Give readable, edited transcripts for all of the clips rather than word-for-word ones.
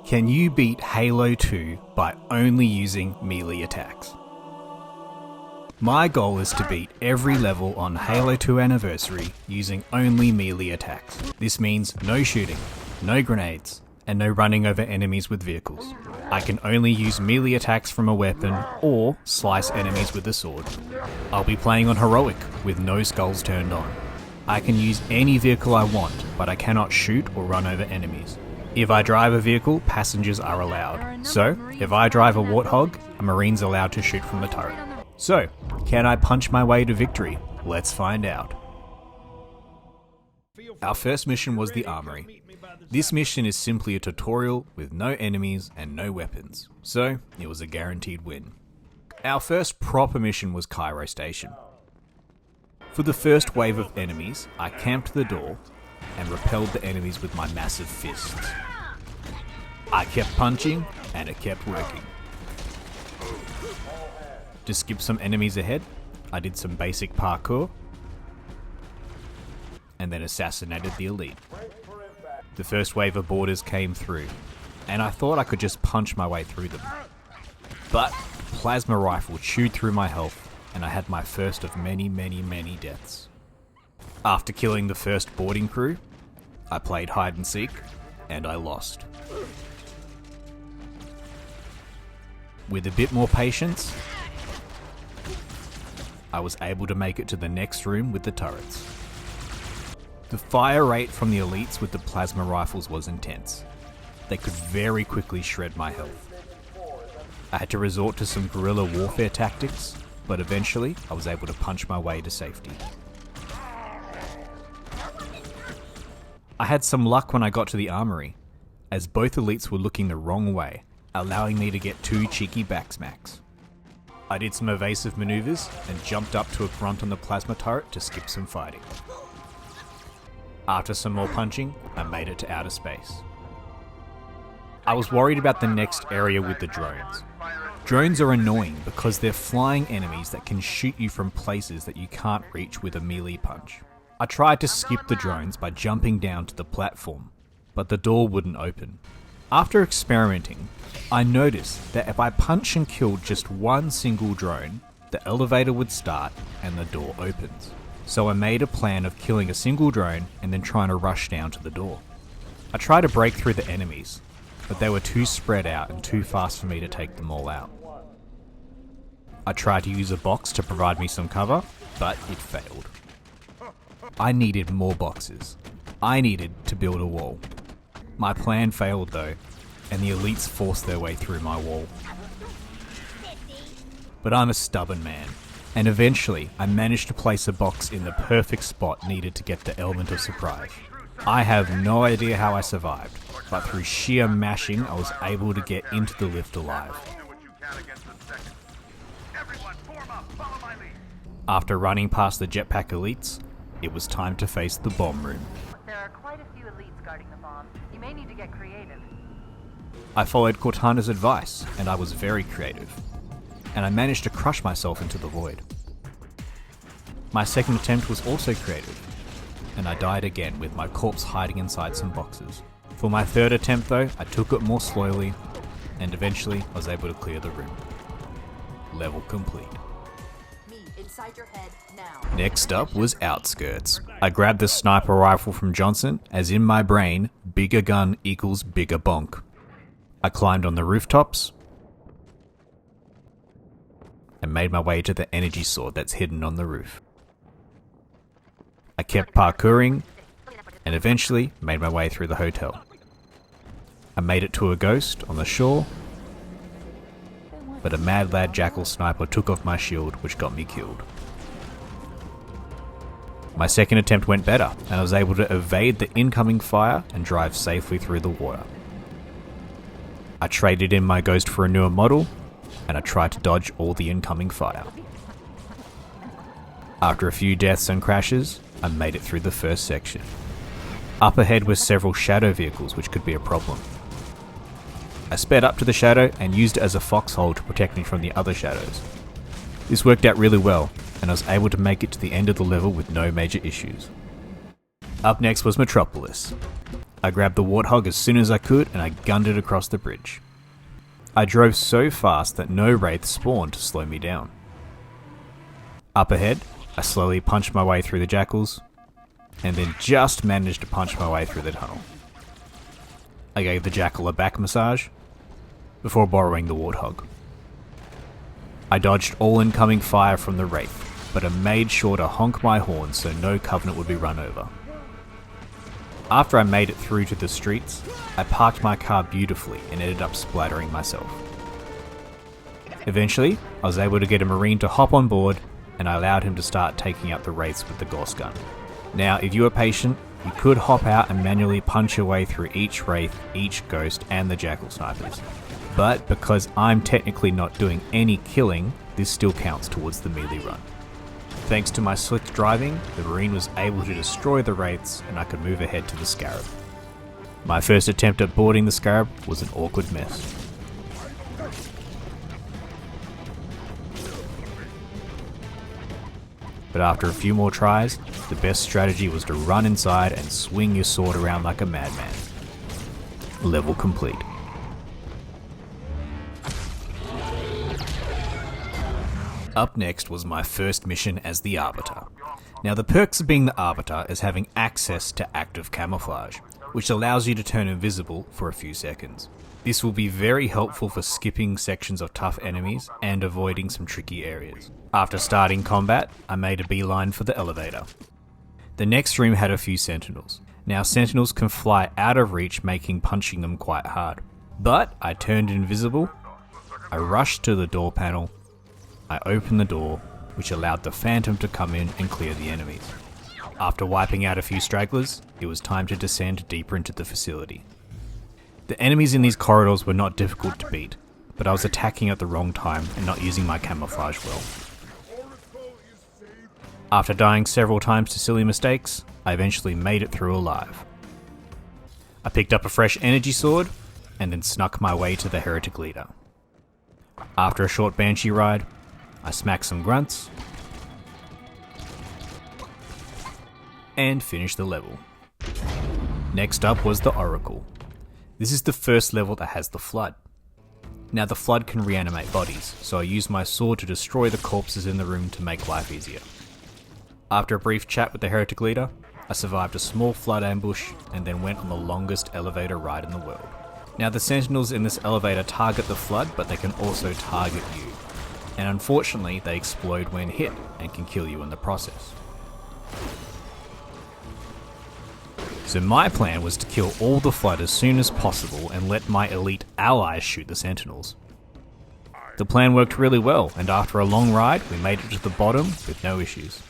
Can you beat Halo 2 by only using melee attacks? My goal is to beat every level on Halo 2 Anniversary using only melee attacks. This means no shooting, no grenades, and no running over enemies with vehicles. I can only use melee attacks from a weapon or slice enemies with a sword. I'll be playing on Heroic with no skulls turned on. I can use any vehicle I want, but I cannot shoot or run over enemies. If I drive a vehicle, passengers are allowed. So, if I drive a warthog, a marine's allowed to shoot from the turret. So, can I punch my way to victory? Let's find out. Our first mission was the Armory. This mission is simply a tutorial with no enemies and no weapons, so it was a guaranteed win. Our first proper mission was Cairo Station. For the first wave of enemies, I camped the door and repelled the enemies with my massive fists. I kept punching and it kept working. To skip some enemies ahead, I did some basic parkour and then assassinated the elite. The first wave of boarders came through and I thought I could just punch my way through them. But plasma rifle chewed through my health and I had my first of many deaths. After killing the first boarding crew, I played hide and seek and I lost. With a bit more patience, I was able to make it to the next room with the turrets. The fire rate from the elites with the plasma rifles was intense. They could very quickly shred my health. I had to resort to some guerrilla warfare tactics, but eventually I was able to punch my way to safety. I had some luck when I got to the armory, as both elites were looking the wrong way, allowing me to get 2 cheeky backsmacks. I did some evasive maneuvers and jumped up to a grunt on the plasma turret to skip some fighting. After some more punching, I made it to outer space. I was worried about the next area with the drones. Drones are annoying because they're flying enemies that can shoot you from places that you can't reach with a melee punch. I tried to skip the drones by jumping down to the platform, but the door wouldn't open. After experimenting, I noticed that if I punch and killed just one single drone, the elevator would start and the door opens. So I made a plan of killing a single drone and then trying to rush down to the door. I tried to break through the enemies, but they were too spread out and too fast for me to take them all out. I tried to use a box to provide me some cover, but it failed. I needed more boxes. I needed to build a wall. My plan failed though, and the elites forced their way through my wall. But I'm a stubborn man, and eventually I managed to place a box in the perfect spot needed to get the element of surprise. I have no idea how I survived, but through sheer mashing I was able to get into the lift alive. After running past the jetpack elites, it was time to face the bomb room. There are quite a few elites guarding the bomb. You may need to get creative. I followed Cortana's advice, and I was very creative. And I managed to crush myself into the void. My second attempt was also creative, and I died again with my corpse hiding inside some boxes. For my third attempt though, I took it more slowly, and eventually I was able to clear the room. Level complete. Inside your head now. Next up was Outskirts. I grabbed the sniper rifle from Johnson, as in my brain, bigger gun equals bigger bonk. I climbed on the rooftops and made my way to the energy sword that's hidden on the roof. I kept parkouring and eventually made my way through the hotel. I made it to a ghost on the shore, but a mad lad jackal sniper took off my shield, which got me killed. My second attempt went better, and I was able to evade the incoming fire and drive safely through the water. I traded in my ghost for a newer model, and I tried to dodge all the incoming fire. After a few deaths and crashes, I made it through the first section. Up ahead were several shadow vehicles which could be a problem. I sped up to the shadow and used it as a foxhole to protect me from the other shadows. This worked out really well, and I was able to make it to the end of the level with no major issues. Up next was Metropolis. I grabbed the warthog as soon as I could and I gunned it across the bridge. I drove so fast that no wraiths spawned to slow me down. Up ahead, I slowly punched my way through the jackals, and then just managed to punch my way through the tunnel. I gave the jackal a back massage, before borrowing the warthog. I dodged all incoming fire from the wraith, but I made sure to honk my horn so no Covenant would be run over. After I made it through to the streets, I parked my car beautifully and ended up splattering myself. Eventually, I was able to get a Marine to hop on board, and I allowed him to start taking out the wraiths with the Gauss gun. Now, if you were patient, you could hop out and manually punch your way through each wraith, each ghost, and the jackal snipers. But because I'm technically not doing any killing, this still counts towards the melee run. Thanks to my slick driving, the Marine was able to destroy the wraiths and I could move ahead to the Scarab. My first attempt at boarding the Scarab was an awkward mess. But after a few more tries, the best strategy was to run inside and swing your sword around like a madman. Level complete. Up next was my first mission as the Arbiter. Now the perks of being the Arbiter is having access to active camouflage, which allows you to turn invisible for a few seconds. This will be very helpful for skipping sections of tough enemies and avoiding some tricky areas. After starting combat, I made a beeline for the elevator. The next room had a few sentinels. Now sentinels can fly out of reach, making punching them quite hard. But I turned invisible, I rushed to the door panel, I opened the door, which allowed the Phantom to come in and clear the enemies. After wiping out a few stragglers, it was time to descend deeper into the facility. The enemies in these corridors were not difficult to beat, but I was attacking at the wrong time and not using my camouflage well. After dying several times to silly mistakes, I eventually made it through alive. I picked up a fresh energy sword, and then snuck my way to the heretic leader. After a short banshee ride, I smacked some grunts, and finished the level. Next up was the Oracle. This is the first level that has the Flood. Now the Flood can reanimate bodies, so I used my sword to destroy the corpses in the room to make life easier. After a brief chat with the heretic leader, I survived a small Flood ambush and then went on the longest elevator ride in the world. Now the sentinels in this elevator target the Flood, but they can also target you. And unfortunately they explode when hit and can kill you in the process. So my plan was to kill all the Flood as soon as possible and let my elite allies shoot the sentinels. The plan worked really well, and after a long ride we made it to the bottom with no issues.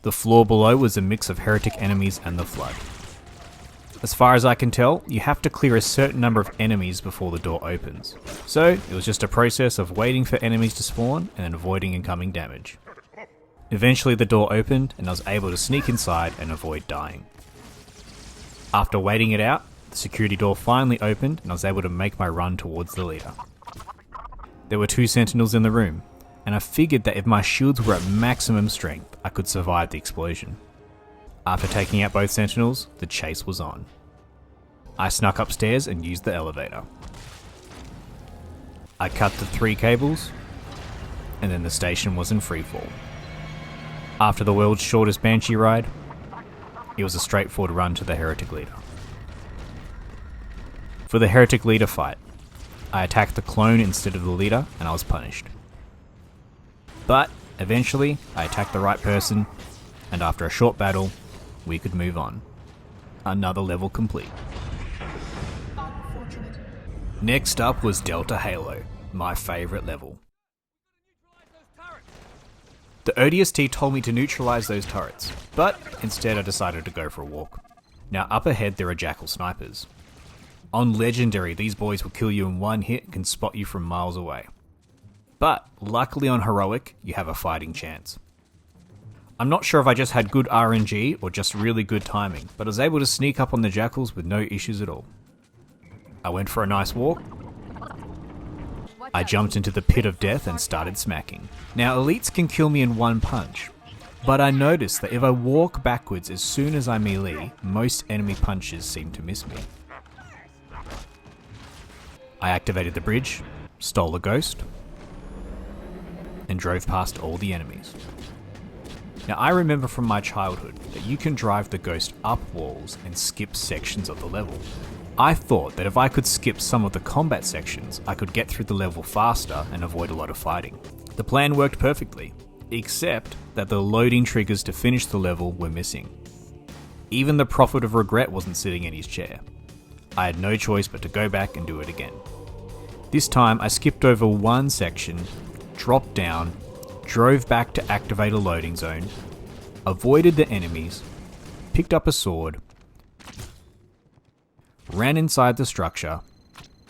The floor below was a mix of heretic enemies and the Flood. As far as I can tell, you have to clear a certain number of enemies before the door opens. So it was just a process of waiting for enemies to spawn and then avoiding incoming damage. Eventually the door opened and I was able to sneak inside and avoid dying. After waiting it out, the security door finally opened and I was able to make my run towards the leader. There were 2 sentinels in the room, and I figured that if my shields were at maximum strength, I could survive the explosion. After taking out both sentinels, the chase was on. I snuck upstairs and used the elevator. I cut the 3 cables, and then the station was in freefall. After the world's shortest banshee ride, it was a straightforward run to the heretic leader. For the heretic leader fight, I attacked the clone instead of the leader and I was punished. But eventually I attacked the right person, and after a short battle, we could move on. Another level complete. Next up was Delta Halo, my favourite level. The ODST told me to neutralise those turrets, but instead I decided to go for a walk. Now up ahead there are jackal snipers. On Legendary, these boys will kill you in one hit and can spot you from miles away. But luckily on Heroic, you have a fighting chance. I'm not sure if I just had good RNG or just really good timing, but I was able to sneak up on the jackals with no issues at all. I went for a nice walk. I jumped into the pit of death and started smacking. Now elites can kill me in one punch, but I noticed that if I walk backwards as soon as I melee, most enemy punches seem to miss me. I activated the bridge, stole the ghost, and drove past all the enemies. Now I remember from my childhood that you can drive the ghost up walls and skip sections of the level. I thought that if I could skip some of the combat sections, I could get through the level faster and avoid a lot of fighting. The plan worked perfectly, except that the loading triggers to finish the level were missing. Even the Prophet of Regret wasn't sitting in his chair. I had no choice but to go back and do it again. This time I skipped over one section, dropped down, drove back to activate a loading zone, avoided the enemies, picked up a sword, ran inside the structure,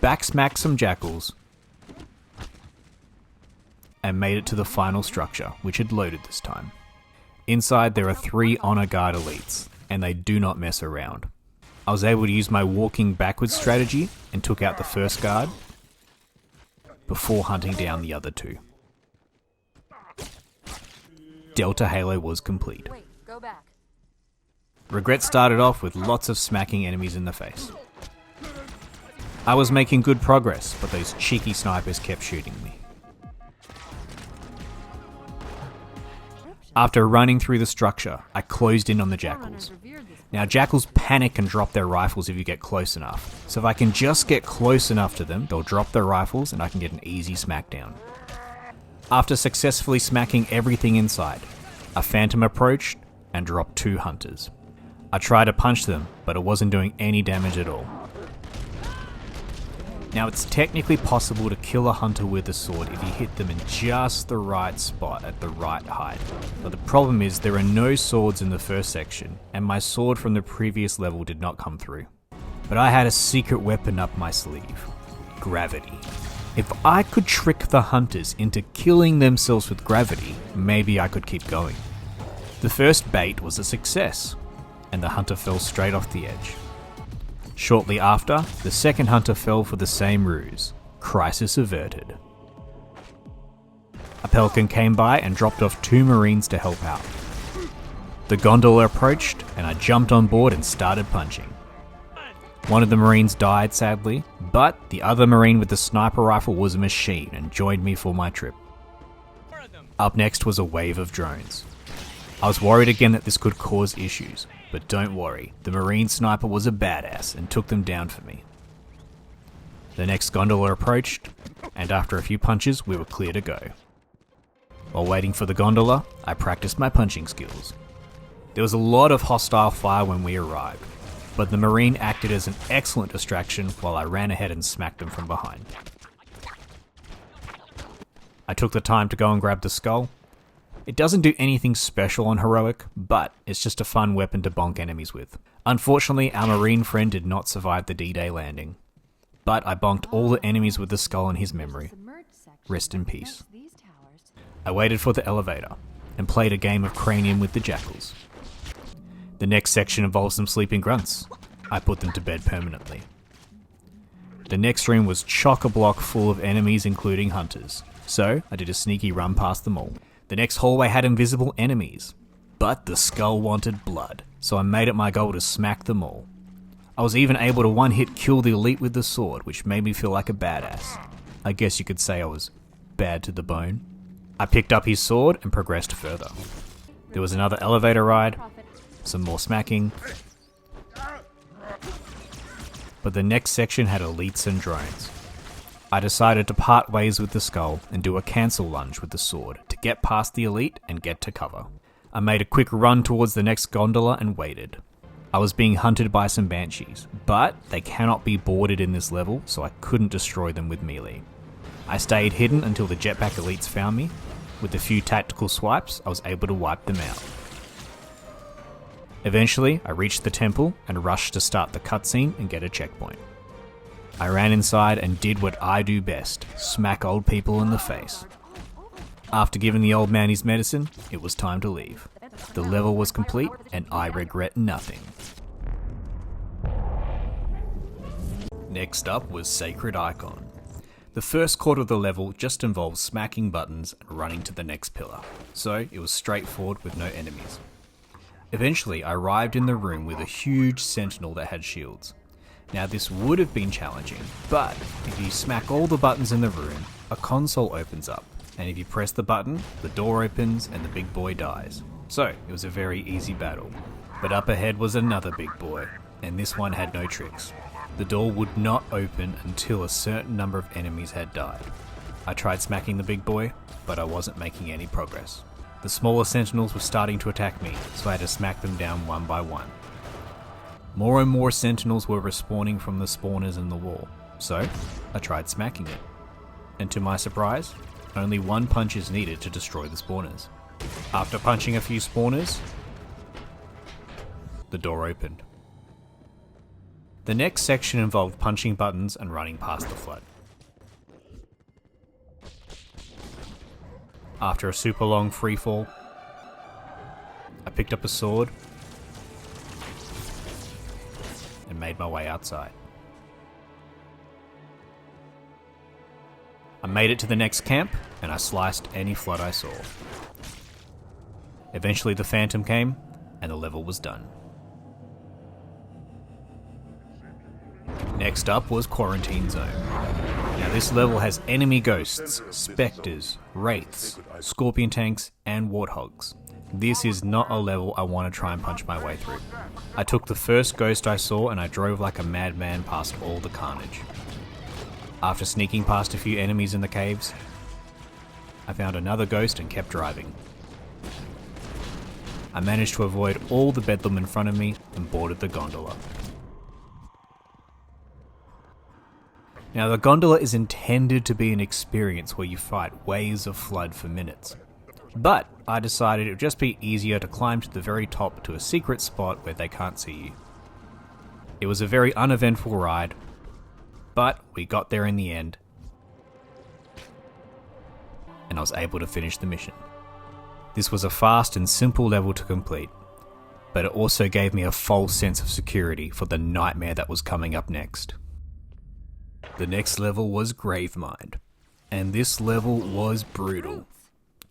backsmacked some jackals, and made it to the final structure, which had loaded this time. Inside there are 3 honor guard elites, and they do not mess around. I was able to use my walking backwards strategy and took out the first guard before hunting down the other 2. Delta Halo was complete. Wait, go back. Regret started off with lots of smacking enemies in the face. I was making good progress, but those cheeky snipers kept shooting me. After running through the structure, I closed in on the jackals. Now jackals panic and drop their rifles if you get close enough, so if I can just get close enough to them, they'll drop their rifles and I can get an easy smackdown. After successfully smacking everything inside, a phantom approached and dropped 2 hunters. I tried to punch them, but it wasn't doing any damage at all. Now it's technically possible to kill a hunter with a sword if you hit them in just the right spot at the right height. But the problem is there are no swords in the first section, and my sword from the previous level did not come through. But I had a secret weapon up my sleeve. Gravity. If I could trick the hunters into killing themselves with gravity, maybe I could keep going. The first bait was a success, and the hunter fell straight off the edge. Shortly after, the second hunter fell for the same ruse. Crisis averted. A pelican came by and dropped off 2 marines to help out. The gondola approached, and I jumped on board and started punching. One of the marines died sadly, but the other marine with the sniper rifle was a machine and joined me for my trip. Up next was a wave of drones. I was worried again that this could cause issues, but don't worry, the marine sniper was a badass and took them down for me. The next gondola approached, and after a few punches we were clear to go. While waiting for the gondola, I practiced my punching skills. There was a lot of hostile fire when we arrived, but the marine acted as an excellent distraction while I ran ahead and smacked them from behind. I took the time to go and grab the skull. It doesn't do anything special on heroic, but it's just a fun weapon to bonk enemies with. Unfortunately, our marine friend did not survive the D-Day landing, but I bonked all the enemies with the skull in his memory. Rest in peace. I waited for the elevator and played a game of cranium with the jackals. The next section involves some sleeping grunts. I put them to bed permanently. The next room was chock-a-block full of enemies including hunters, so I did a sneaky run past them all. The next hallway had invisible enemies, but the skull wanted blood, so I made it my goal to smack them all. I was even able to one-hit kill the elite with the sword, which made me feel like a badass. I guess you could say I was bad to the bone. I picked up his sword and progressed further. There was another elevator ride, some more smacking, but the next section had elites and drones. I decided to part ways with the skull and do a cancel lunge with the sword to get past the elite and get to cover. I made a quick run towards the next gondola and waited. I was being hunted by some banshees, but they cannot be boarded in this level, so I couldn't destroy them with melee. I stayed hidden until the jetpack elites found me. With a few tactical swipes, I was able to wipe them out. Eventually, I reached the temple and rushed to start the cutscene and get a checkpoint. I ran inside and did what I do best, smack old people in the face. After giving the old man his medicine, it was time to leave. The level was complete and I regret nothing. Next up was Sacred Icon. The The first quarter of the level just involved smacking buttons and running to the next pillar, so it was straightforward with no enemies. Eventually, I arrived in the room with a huge sentinel that had shields. Now this would have been challenging, but if you smack all the buttons in the room, a console opens up, and if you press the button, the door opens and the big boy dies. So it was a very easy battle. But up ahead was another big boy, and this one had no tricks. The door would not open until a certain number of enemies had died. I tried smacking the big boy, but I wasn't making any progress. The smaller sentinels were starting to attack me, so I had to smack them down one by one. More and more sentinels were respawning from the spawners in the wall, so I tried smacking it. And to my surprise, only one punch is needed to destroy the spawners. After punching a few spawners, the door opened. The next section involved punching buttons and running past the flood. After a super long freefall, I picked up a sword and made my way outside. I made it to the next camp and I sliced any flood I saw. Eventually the Phantom came and the level was done. Next up was Quarantine Zone. Now this level has enemy ghosts, spectres, wraiths, scorpion tanks and warthogs. This is not a level I want to try and punch my way through. I took the first ghost I saw and I drove like a madman past all the carnage. After sneaking past a few enemies in the caves, I found another ghost and kept driving. I managed to avoid all the bedlam in front of me and boarded the gondola. Now the gondola is intended to be an experience where you fight waves of flood for minutes. But I decided it would just be easier to climb to the very top to a secret spot where they can't see you. It was a very uneventful ride, but we got there in the end, and I was able to finish the mission. This was a fast and simple level to complete, but it also gave me a false sense of security for the nightmare that was coming up next. The next level was Gravemind, and this level was brutal.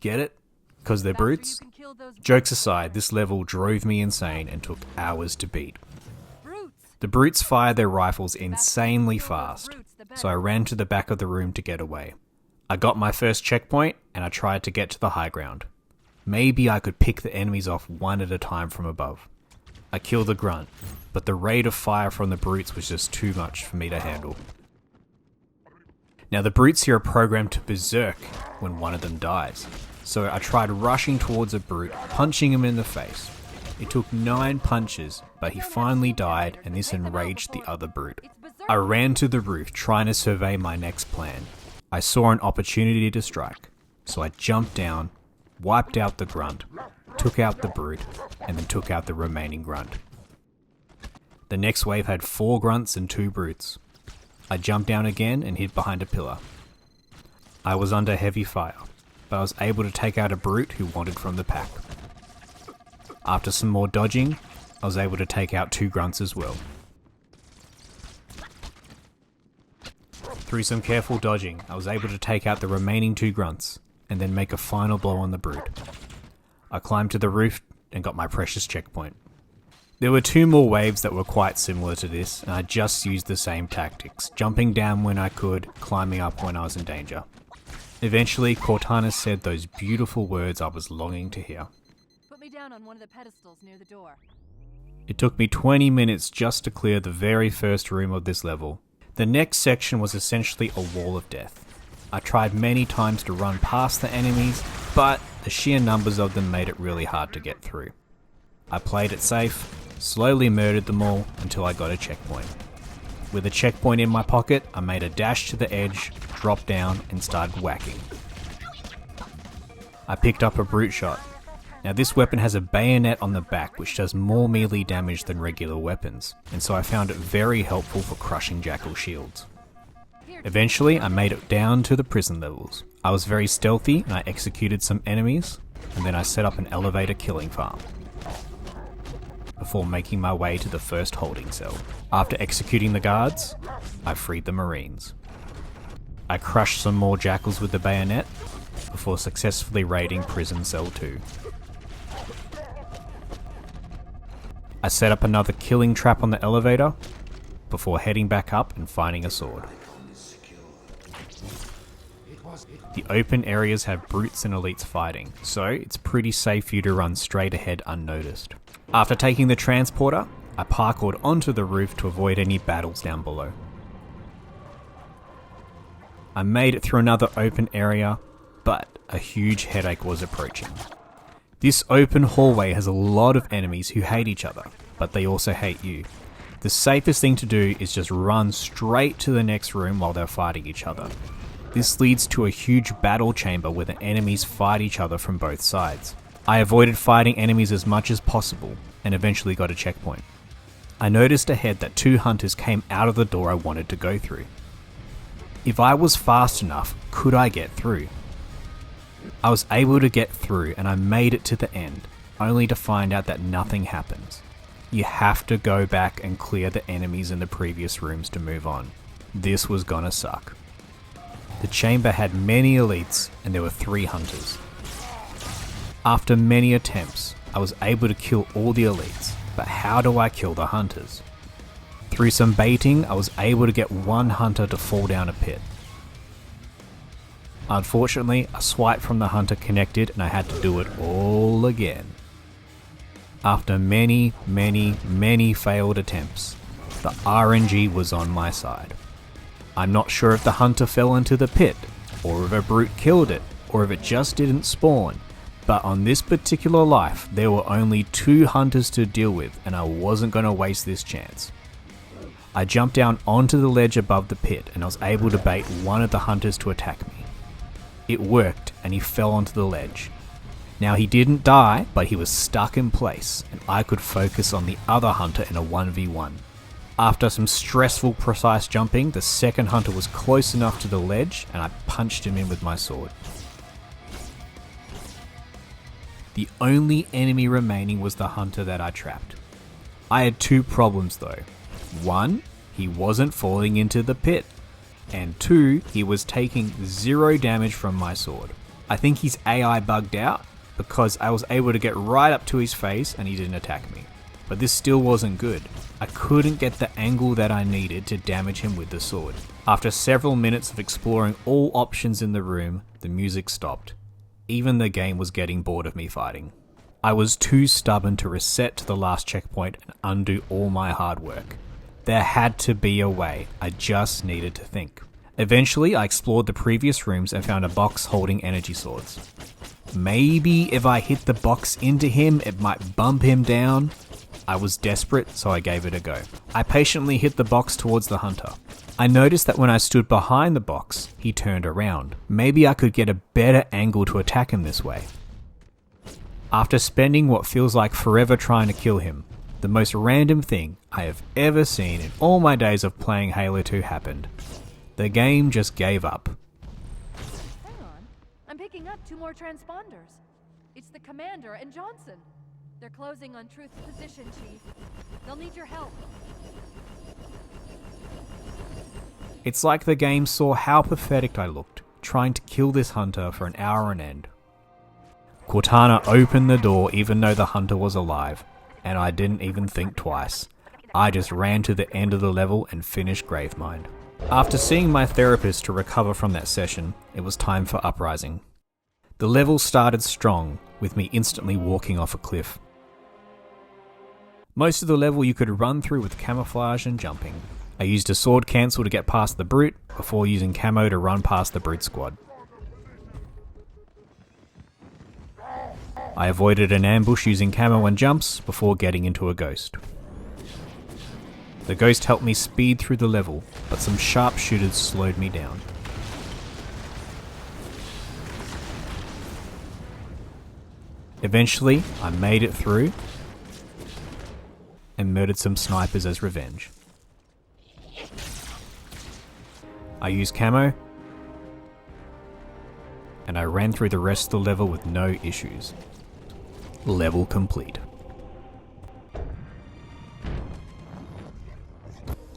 Get it? Because they're brutes? Jokes aside, this level drove me insane and took hours to beat. The brutes fire their rifles insanely fast, so I ran to the back of the room to get away. I got my first checkpoint and I tried to get to the high ground. Maybe I could pick the enemies off one at a time from above. I killed the grunt, but the rate of fire from the brutes was just too much for me to handle. Now the brutes here are programmed to berserk when one of them dies, so I tried rushing towards a brute, punching him in the face. It took 9 punches, but he finally died and this enraged the other brute. I ran to the roof trying to survey my next plan. I saw an opportunity to strike, so I jumped down, wiped out the grunt, took out the brute, and then took out the remaining grunt. The next wave had 4 grunts and 2 brutes. I jumped down again and hid behind a pillar. I was under heavy fire, but I was able to take out a brute who wandered from the pack. After some more dodging, I was able to take out 2 grunts as well. Through some careful dodging, I was able to take out the remaining 2 grunts, and then make a final blow on the brute. I climbed to the roof and got my precious checkpoint. There were 2 more waves that were quite similar to this, and I just used the same tactics, jumping down when I could, climbing up when I was in danger. Eventually, Cortana said those beautiful words I was longing to hear. Put me down on one of the pedestals near the door. It took me 20 minutes just to clear the very first room of this level. The next section was essentially a wall of death. I tried many times to run past the enemies, but the sheer numbers of them made it really hard to get through. I played it safe, slowly murdered them all until I got a checkpoint. With a checkpoint in my pocket, I made a dash to the edge, dropped down and started whacking. I picked up a brute shot. Now this weapon has a bayonet on the back which does more melee damage than regular weapons, and so I found it very helpful for crushing jackal shields. Eventually I made it down to the prison levels. I was very stealthy and I executed some enemies, and then I set up an elevator killing farm before making my way to the first holding cell. After executing the guards, I freed the Marines. I crushed some more jackals with the bayonet before successfully raiding prison cell 2. I set up another killing trap on the elevator before heading back up and finding a sword. The open areas have brutes and elites fighting, so it's pretty safe for you to run straight ahead unnoticed. After taking the transporter, I parkoured onto the roof to avoid any battles down below. I made it through another open area, but a huge headache was approaching. This open hallway has a lot of enemies who hate each other, but they also hate you. The safest thing to do is just run straight to the next room while they're fighting each other. This leads to a huge battle chamber where the enemies fight each other from both sides. I avoided fighting enemies as much as possible and eventually got a checkpoint. I noticed ahead that 2 hunters came out of the door I wanted to go through. If I was fast enough, could I get through? I was able to get through and I made it to the end, only to find out that nothing happens. You have to go back and clear the enemies in the previous rooms to move on. This was gonna suck. The chamber had many elites and there were 3 hunters. After many attempts, I was able to kill all the elites, but how do I kill the hunters? Through some baiting, I was able to get 1 hunter to fall down a pit. Unfortunately, a swipe from the hunter connected and I had to do it all again. After many failed attempts, the RNG was on my side. I'm not sure if the hunter fell into the pit, or if a brute killed it, or if it just didn't spawn, but on this particular life, there were only 2 hunters to deal with and I wasn't going to waste this chance. I jumped down onto the ledge above the pit and I was able to bait one of the hunters to attack me. It worked and he fell onto the ledge. Now he didn't die, but he was stuck in place and I could focus on the other hunter in a 1v1. After some stressful precise jumping, the second hunter was close enough to the ledge and I punched him in with my sword. The only enemy remaining was the hunter that I trapped. I had 2 problems though. 1, he wasn't falling into the pit. And 2, he was taking 0 damage from my sword. I think his AI bugged out because I was able to get right up to his face and he didn't attack me. But this still wasn't good. I couldn't get the angle that I needed to damage him with the sword. After several minutes of exploring all options in the room, the music stopped. Even the game was getting bored of me fighting. I was too stubborn to reset to the last checkpoint and undo all my hard work. There had to be a way, I just needed to think. Eventually, I explored the previous rooms and found a box holding energy swords. Maybe if I hit the box into him, it might bump him down. I was desperate, so I gave it a go. I patiently hit the box towards the hunter. I noticed that when I stood behind the box, he turned around. Maybe I could get a better angle to attack him this way. After spending what feels like forever trying to kill him, the most random thing I have ever seen in all my days of playing Halo 2 happened. The game just gave up. Hang on. I'm picking up 2 more transponders. It's the Commander and Johnson. They're closing on Truth's position, Chief. They'll need your help. It's like the game saw how pathetic I looked, trying to kill this hunter for an hour on end. Cortana opened the door even though the hunter was alive, and I didn't even think twice. I just ran to the end of the level and finished Gravemind. After seeing my therapist to recover from that session, it was time for Uprising. The level started strong, with me instantly walking off a cliff. Most of the level you could run through with camouflage and jumping. I used a sword cancel to get past the brute, before using camo to run past the brute squad. I avoided an ambush using camo and jumps, before getting into a ghost. The ghost helped me speed through the level, but some sharpshooters slowed me down. Eventually, I made it through, and murdered some snipers as revenge. I used camo, and I ran through the rest of the level with no issues. Level complete.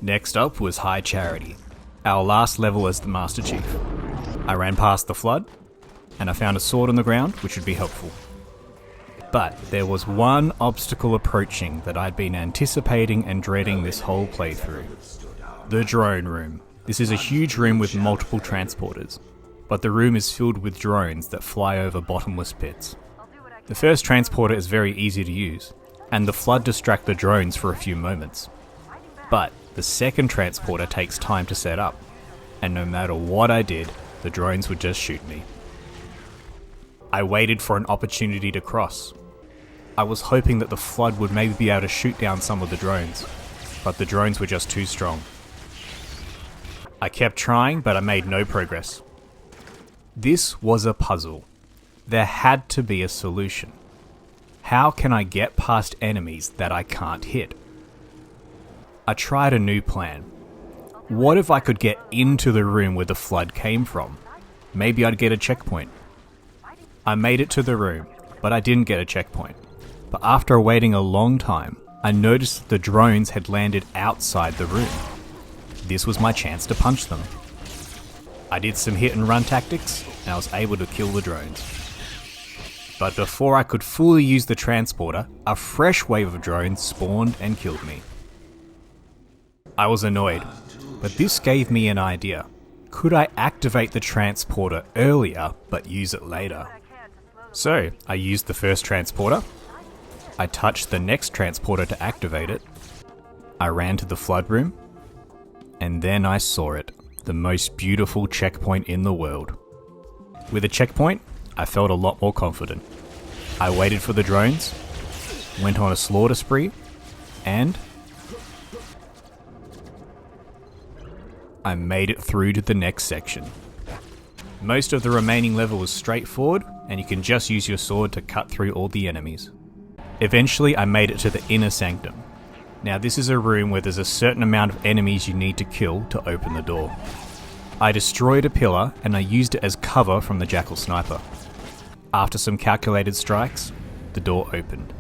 Next up was High Charity. our last level as the Master Chief. I ran past the flood, and I found a sword on the ground, which would be helpful. But there was one obstacle approaching that I'd been anticipating and dreading this whole playthrough. The drone room. This is a huge room with multiple transporters, but the room is filled with drones that fly over bottomless pits. The first transporter is very easy to use, and the flood distracts the drones for a few moments. But the second transporter takes time to set up, and no matter what I did, the drones would just shoot me. I waited for an opportunity to cross. I was hoping that the flood would maybe be able to shoot down some of the drones, but the drones were just too strong. I kept trying, but I made no progress. This was a puzzle. There had to be a solution. How can I get past enemies that I can't hit? I tried a new plan. What if I could get into the room where the flood came from? Maybe I'd get a checkpoint. I made it to the room, but I didn't get a checkpoint. But after waiting a long time, I noticed that the drones had landed outside the room. This was my chance to punch them. I did some hit and run tactics, and I was able to kill the drones. But before I could fully use the transporter, a fresh wave of drones spawned and killed me. I was annoyed, but this gave me an idea. Could I activate the transporter earlier, but use it later? So, I used the first transporter. I touched the next transporter to activate it. I ran to the flood room. And then I saw it. The most beautiful checkpoint in the world. With a checkpoint, I felt a lot more confident. I waited for the drones, went on a slaughter spree, and I made it through to the next section. Most of the remaining level was straightforward, and you can just use your sword to cut through all the enemies. Eventually, I made it to the inner sanctum. Now this is a room where there's a certain amount of enemies you need to kill to open the door. I destroyed a pillar and I used it as cover from the Jackal sniper. After some calculated strikes, the door opened.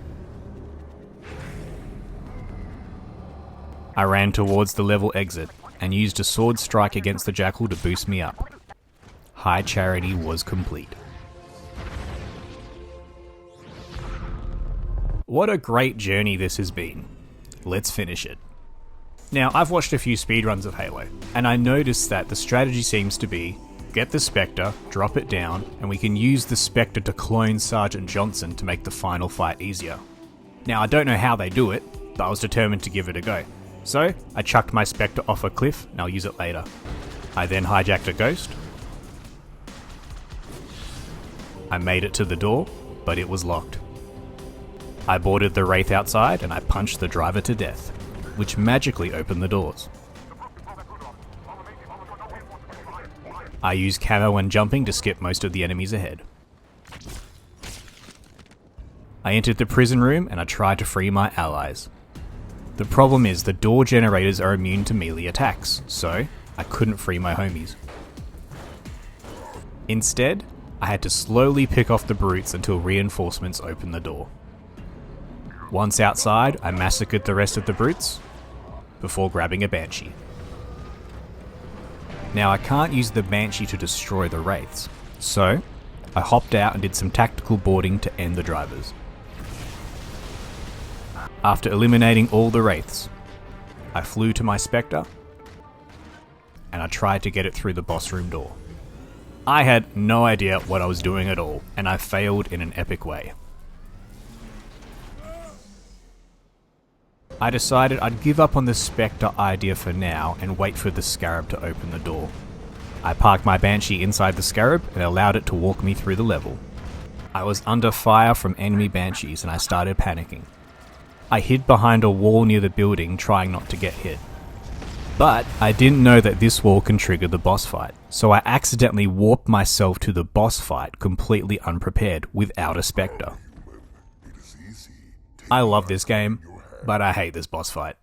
I ran towards the level exit and used a sword strike against the Jackal to boost me up. High Charity was complete. What a great journey this has been. Let's finish it. Now, I've watched a few speedruns of Halo, and I noticed that the strategy seems to be get the Spectre, drop it down, and we can use the Spectre to clone Sergeant Johnson to make the final fight easier. Now, I don't know how they do it, but I was determined to give it a go. So, I chucked my Spectre off a cliff, and I'll use it later. I then hijacked a Ghost. I made it to the door, but it was locked. I boarded the Wraith outside and I punched the driver to death, which magically opened the doors. I used camo and jumping to skip most of the enemies ahead. I entered the prison room and I tried to free my allies. The problem is the door generators are immune to melee attacks, so I couldn't free my homies. Instead, I had to slowly pick off the brutes until reinforcements opened the door. Once outside, I massacred the rest of the brutes, before grabbing a Banshee. Now I can't use the Banshee to destroy the Wraiths, so I hopped out and did some tactical boarding to end the drivers. After eliminating all the Wraiths, I flew to my Spectre, and I tried to get it through the boss room door. I had no idea what I was doing at all, and I failed in an epic way. I decided I'd give up on the Spectre idea for now and wait for the Scarab to open the door. I parked my Banshee inside the Scarab and allowed it to walk me through the level. I was under fire from enemy Banshees and I started panicking. I hid behind a wall near the building trying not to get hit. But I didn't know that this wall can trigger the boss fight, so I accidentally warped myself to the boss fight completely unprepared without a Spectre. I love this game, but I hate this boss fight.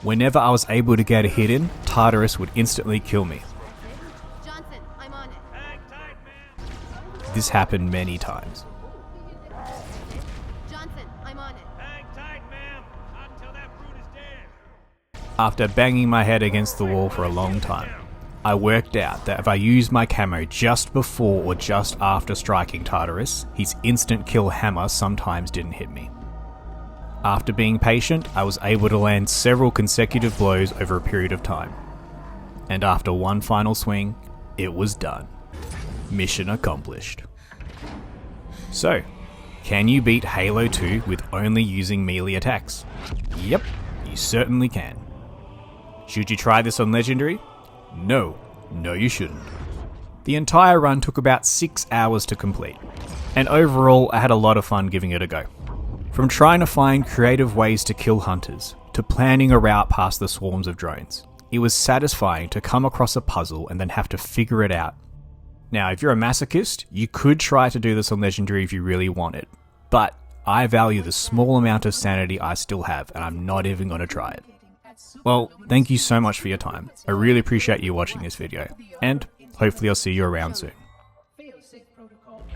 Whenever I was able to get a hit in, Tartarus would instantly kill me. Johnson, I'm on it. This happened many times. Johnson, I'm on it. Hang tight, ma'am, until that brute is dead. After banging my head against the wall for a long time, I worked out that if I used my camo just before or just after striking Tartarus, his instant kill hammer sometimes didn't hit me. After being patient, I was able to land several consecutive blows over a period of time. And after one final swing, it was done. Mission accomplished. So, can you beat Halo 2 with only using melee attacks? Yep, you certainly can. Should you try this on Legendary? No you shouldn't. The entire run took about 6 hours to complete, and overall I had a lot of fun giving it a go. From trying to find creative ways to kill hunters, to planning a route past the swarms of drones, it was satisfying to come across a puzzle and then have to figure it out. Now, if you're a masochist, you could try to do this on Legendary if you really want it, but I value the small amount of sanity I still have, and I'm not even going to try it. Well, thank you so much for your time. I really appreciate you watching this video, and hopefully I'll see you around soon.